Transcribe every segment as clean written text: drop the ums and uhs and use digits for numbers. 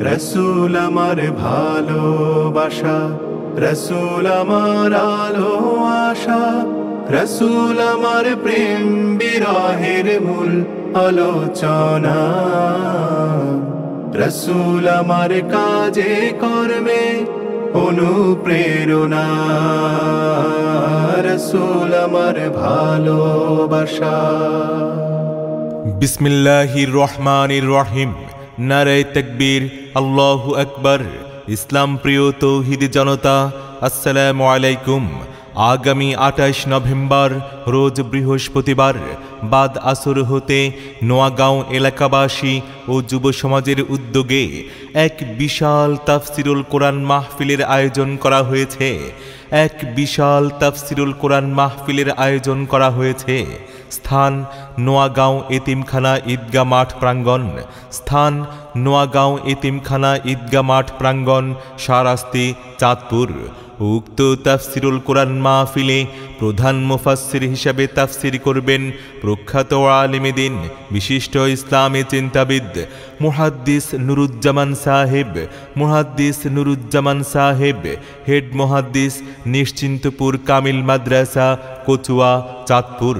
রসুল আমার ভালোবাসা, রসুল আমার আলো আশা, রসুল আমার প্রেম বিরহের মূল আলোচনা। রসুল আমার কাজে কর্মে অনুপ্রেরণা, রসুল আমার ভালোবাসা। বিসমিল্লাহির রহমানির রহিম। নারে তাকবীর, আল্লাহু আকবার। ইসলাম প্রিয় তৌহিদি জনতা, আসসালামু আলাইকুম। আগামী 28 নভেম্বর রোজ বৃহস্পতিবার বাদ আসর হতে নোয়াগাঁও এলাকাবাসী ও যুব সমাজের উদ্যোগে এক বিশাল তাফসিরুল কোরআন মাহফিলের আয়োজন করা হয়েছে। এক বিশাল তাফসিরুল কোরআন মাহফিলের আয়োজন করা হয়েছে। স্থান নোয়াগাঁও এতিমখানা ঈদগাহ মাঠ প্রাঙ্গণ। স্থান নোয়াগাঁও এতিমখানা ঈদগাহ মাঠ প্রাঙ্গণ, শাহরাস্তি, চাঁদপুর। উক্ত তাফসিরুল কোরআন মাহফিলে প্রধান মুফাসসির হিসাবে তাফসির করবেন প্রখ্যাত আলেমে দ্বীন, বিশিষ্ট ইসলামী চিন্তাবিদ মুহাদ্দিস নুরুজ্জামান সাহেব। মুহাদ্দিস নুরুজ্জামান সাহেব, হেড মুহাদ্দিস, নিশ্চিন্তপুর কামিল মাদ্রাসা, কচুয়া, চাঁদপুর।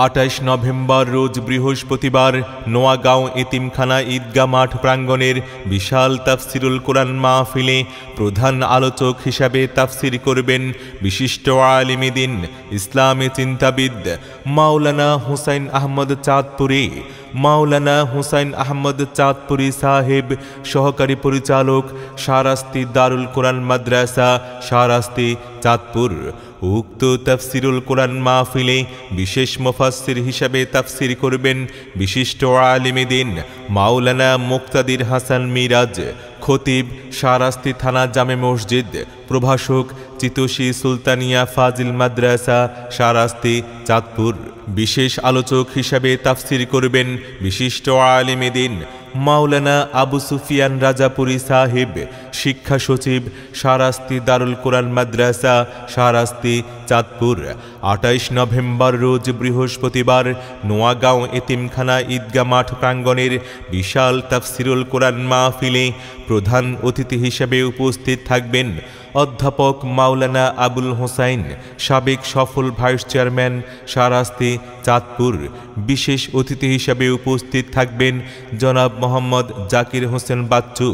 28 নভেম্বর রোজ বৃহস্পতিবার নোয়াগাঁও এতিমখানা ঈদগাহ মাঠ প্রাঙ্গণের বিশাল তাফসিরুল কোরআন মাহফিলে প্রধান আলোচক হিসাবে তাফসির করবেন বিশিষ্ট আলেমে দ্বীন, ইসলামী চিন্তাবিদ মাওলানা হুসাইন আহমদ চাঁদপুরি। মাওলানা হুসাইন আহমদ চাঁদপুরি সাহেব, সহকারী পরিচালক, শাহরাস্তি দারুল কোরআন মাদ্রাসা, শাহরাস্তি, চাঁদপুর। উক্ত তাফসিরুল কোরআন মাহফিলে বিশেষ মুফাসসির হিসাবে তাফসির করবেন বিশিষ্ট আলেমে দ্বীন মাওলানা মুক্তাদির হাসান মিরাজ, খতিব, শাহরাস্তি থানা জামে মসজিদ, প্রভাষক, চিতোষী সুলতানিয়া ফাজিল মাদ্রাসা, শাহরাস্তি, চাঁদপুর। বিশেষ আলোচক হিসাবে তাফসির করবেন বিশিষ্ট আলেমে দ্বীন মাওলানা আবু সুফিয়ান রাজাপুরী সাহেব, শিক্ষা সচিব, শাহরাস্তি দারুল কোরআন মাদ্রাসা, শাহরাস্তি, চাঁদপুর। 28 নভেম্বর রোজ বৃহস্পতিবার নোয়াগাঁও এতিমখানা ঈদগাহ মাঠ প্রাঙ্গণের বিশাল তাফসিরুল কোরআন মাহফিলে প্রধান অতিথি হিসেবে উপস্থিত থাকবেন অধ্যাপক মাওলানা আবুল হোসাইন, সাবেক সফল ভাইস চেয়ারম্যান, শাহরাস্তি, চাঁদপুর। বিশেষ অতিথি হিসেবে উপস্থিত থাকবেন জনাব মোহাম্মদ জাকির হোসেন বাচ্চু,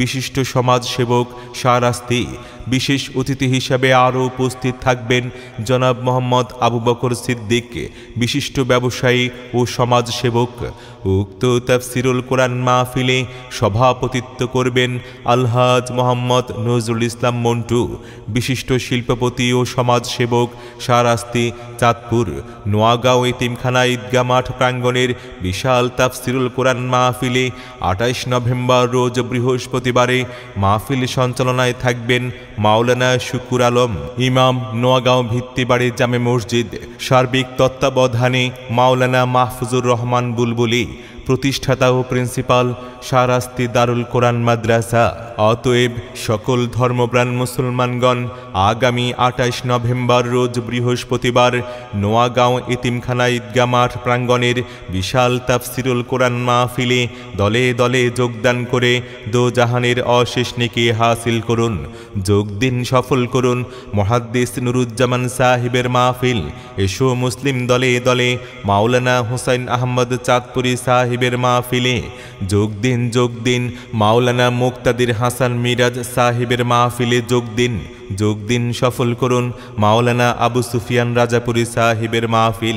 বিশিষ্ট সমাজসেবক, শাহরাস্তি। বিশেষ অতিথি হিসাবে আরও উপস্থিত থাকবেন জনাব মোহাম্মদ আবু বকর সিদ্দিক, বিশিষ্ট ব্যবসায়ী ও সমাজসেবক। উক্ত তাফসিরুল কোরআন মাহফিলে সভাপতিত্ব করবেন আলহাজ মোহাম্মদ নজরুল ইসলাম মন্টু, বিশিষ্ট শিল্পপতি ও সমাজসেবক, শাহরাস্তি, চাঁদপুর। নোয়াগাঁও এতিমখানা ঈদগাহ মাঠ প্রাঙ্গণের বিশাল তাফসিরুল কোরআন মাহফিলে 28 নভেম্বর রোজ বৃহস্পতিবারে মাহফিল সঞ্চালনায় থাকবেন মাওলানা শুকুর আলম, ইমাম, নোয়াগাঁও ভিত্তিবাড়ি জামে মসজিদ। সার্বিক তত্ত্বাবধানে মাওলানা মাহফুজুর রহমান বুলবুলি, প্রতিষ্ঠাতা ও প্রিন্সিপাল, শাহরাস্তি দারুল কোরআন মাদ্রাসা। অতএব সকল ধর্মপ্রাণ মুসলমানগণ আগামী 28 নভেম্বর রোজ বৃহস্পতিবার নোয়াগাঁও এতিমখানা ঈদগাহ মাঠ প্রাঙ্গণের বিশাল তাফসিরুল কোরআন মাহফিলে দলে দলে যোগদান করে দোজাহানের অশেষ নেকি হাসিল করুন। যোগ দিন, সফল করুন মুহাদ্দিস নুরুজ্জামান সাহেবের মাহফিল। এসো মুসলিম দলে দলে মাওলানা হুসাইন আহমদ চাঁদপুরি সাহেবের মাহফিলে। যোগ দিন মাওলানা মুক্তাদির হাসান মিরাজ সাহেবের মাহফিলে। যোগ দিন, সফল করুন মাওলানা আবু সুফিয়ান রাজাপুরী সাহেবের মাহফিল।